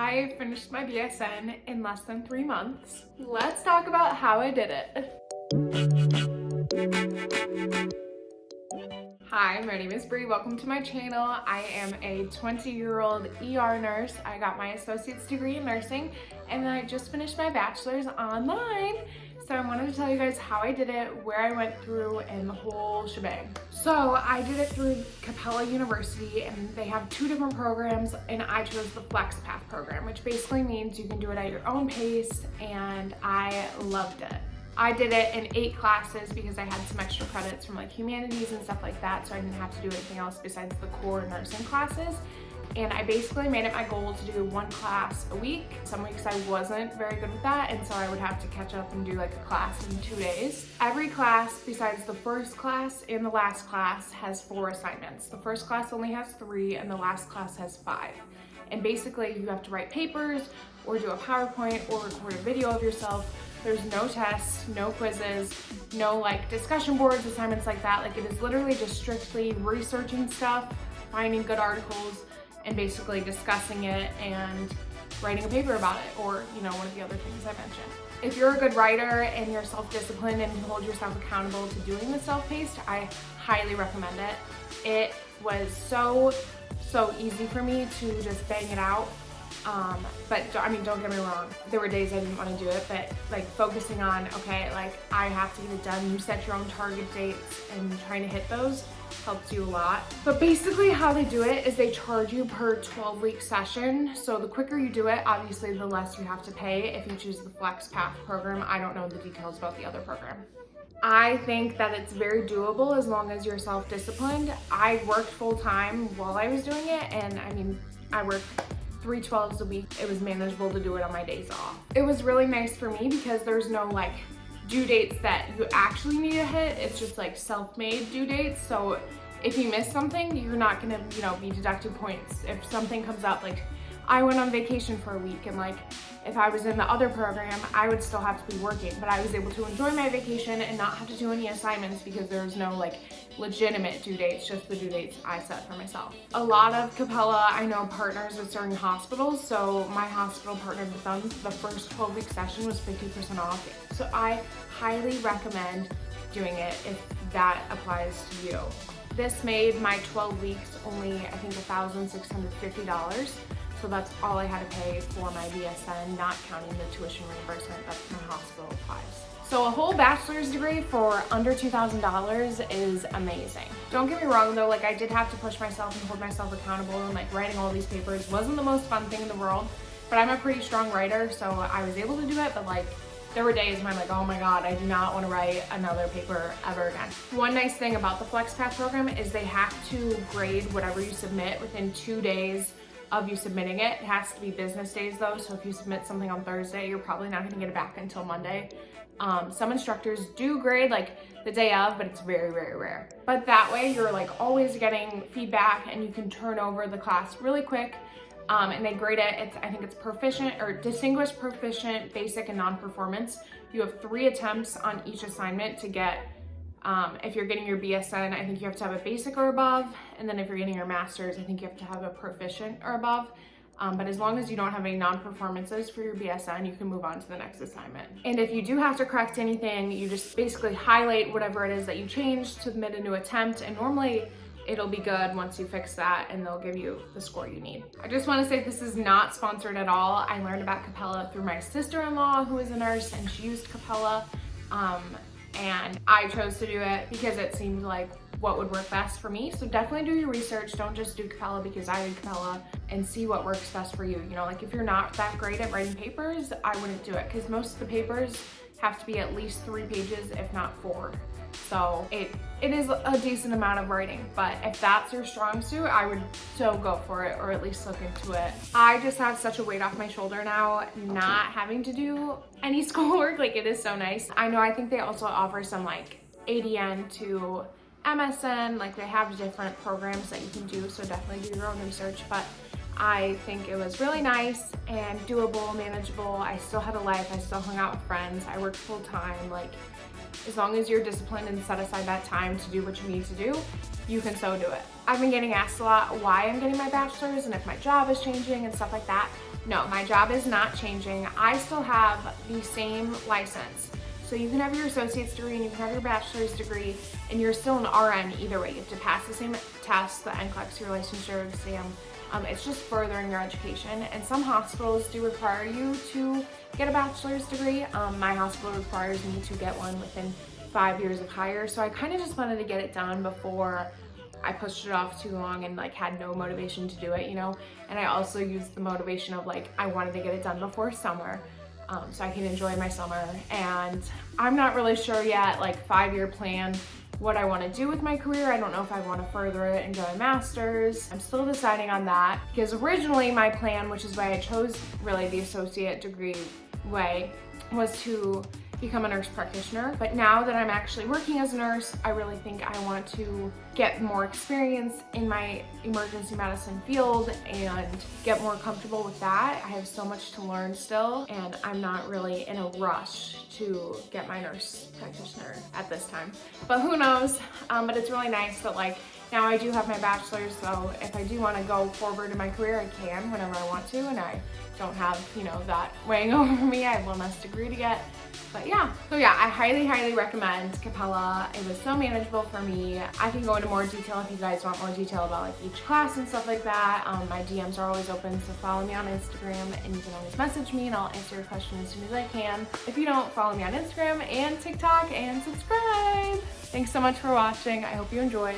I finished my BSN in less than 3 months. Let's talk about how I did it. Hi, my name is Bree. Welcome to my channel. I am a 20-year-old ER nurse. I got my associate's degree in nursing, and then I just finished my bachelor's online. So I wanted to tell you guys how I did it, where I went through, and the whole shebang. So I did it through Capella University, and they have 2 different programs, and I chose the Flex Path program, which basically means you can do it at your own pace, and I loved it. I did it in 8 classes because I had some extra credits from like humanities and stuff like that, so I didn't have to do anything else besides the core nursing classes. And I basically made it my goal to do 1 class a week. Some weeks I wasn't very good with that, and so I would have to catch up and do like a class in 2 days. Every class besides the first class and the last class has 4 assignments. The first class only has 3 and the last class has 5. And basically you have to write papers or do a PowerPoint or record a video of yourself. There's no tests, no quizzes, no like discussion boards, assignments like that. Like, it is literally just strictly researching stuff, finding good articles, and basically discussing it and writing a paper about it, or one of the other things I mentioned. If you're a good writer and you're self-disciplined and you hold yourself accountable to doing the self-paced, I highly recommend it. It was so easy for me to just bang it out. But I mean, don't get me wrong, there were days I didn't want to do it, but like focusing on, okay, like I have to get it done. You set your own target dates and trying to hit those helps you a lot. But basically how they do it is they charge you per 12-week session. So the quicker you do it, obviously the less you have to pay if you choose the Flex Path program. I don't know the details about the other program. I think that it's very doable as long as you're self-disciplined. I worked full-time while I was doing it, and I mean, I worked 3 12s a week. It was manageable to do it on my days off. It was really nice for me because there's no like due dates that you actually need to hit. It's just like self-made due dates. So if you miss something, you're not gonna, be deducted points. If something comes up, like I went on vacation for a week, and like if I was in the other program, I would still have to be working, but I was able to enjoy my vacation and not have to do any assignments because there was no like legitimate due dates, just the due dates I set for myself. A lot of Capella, I know, partners with certain hospitals, so my hospital partnered with them. The first 12-week session was 50% off. So I highly recommend doing it if that applies to you. This made my 12 weeks only, I think, $1,650. So that's all I had to pay for my BSN, not counting the tuition reimbursement that my hospital applies. So a whole bachelor's degree for under $2,000 is amazing. Don't get me wrong though, like I did have to push myself and hold myself accountable, and like writing all these papers wasn't the most fun thing in the world, but I'm a pretty strong writer, so I was able to do it. But like, there were days when I'm like, oh my God, I do not want to write another paper ever again. One nice thing about the Flex Path program is they have to grade whatever you submit within 2 days of you submitting it. It has to be business days though, so if you submit something on Thursday, you're probably not gonna get it back until Monday. Some instructors do grade like the day of, but it's very, very rare. But that way you're like always getting feedback, and you can turn over the class really quick. And they grade it. I think it's proficient or distinguished, proficient, basic, and non-performance. You have 3 attempts on each assignment to get, if you're getting your BSN, I think you have to have a basic or above. And then if you're getting your master's, I think you have to have a proficient or above. But as long as you don't have any non-performances for your BSN, you can move on to the next assignment. And if you do have to correct anything, you just basically highlight whatever it is that you changed, submit a new attempt, and normally it'll be good once you fix that, and they'll give you the score you need. I just want to say this is not sponsored at all. I learned about Capella through my sister-in-law, who is a nurse, and she used Capella. And I chose to do it because it seemed like what would work best for me. So definitely do your research. Don't just do Capella because I did Capella, and see what works best for you. Like if you're not that great at writing papers, I wouldn't do it, because most of the papers have to be at least 3 pages, if not 4. So it is a decent amount of writing, but if that's your strong suit, I would still go for it, or at least look into it. I just have such a weight off my shoulder now, not having to do any schoolwork. Like, it is so nice. I think they also offer some like ADN to MSN, like they have different programs that you can do, so definitely do your own research. But I think it was really nice and doable, manageable. I still had a life, I still hung out with friends, I worked full time. Like, as long as you're disciplined and set aside that time to do what you need to do, you can so do it. I've been getting asked a lot why I'm getting my bachelor's and if my job is changing and stuff like that. No, my job is not changing. I still have the same license. So you can have your associate's degree and you can have your bachelor's degree, and you're still an RN either way. You have to pass the same test, the NCLEX, your licensure exam. It's just furthering your education. And some hospitals do require you to get a bachelor's degree. My hospital requires me to get one within 5 years of hire. So I kind of just wanted to get it done before I pushed it off too long and like had no motivation to do it, you know? And I also used the motivation of like, I wanted to get it done before summer. So I can enjoy my summer. And I'm not really sure yet, like 5-year plan, what I want to do with my career. I don't know if I want to further it and go a master's. I'm still deciding on that, because originally my plan, which is why I chose really the associate degree way, was to become a nurse practitioner. But now that I'm actually working as a nurse, I really think I want to get more experience in my emergency medicine field and get more comfortable with that. I have so much to learn still, and I'm not really in a rush to get my nurse practitioner at this time. But who knows? But it's really nice that like now I do have my bachelor's, so if I do want to go forward in my career, I can whenever I want to, and I don't have, you know, that weighing over me. I have one less degree to get. But yeah, so yeah, I highly, highly recommend Capella. It was so manageable for me. I can go into more detail if you guys want more detail about like each class and stuff like that. My DMs are always open, so follow me on Instagram and you can always message me and I'll answer your question as soon as I can. If you don't, follow me on Instagram and TikTok and subscribe. Thanks so much for watching. I hope you enjoyed.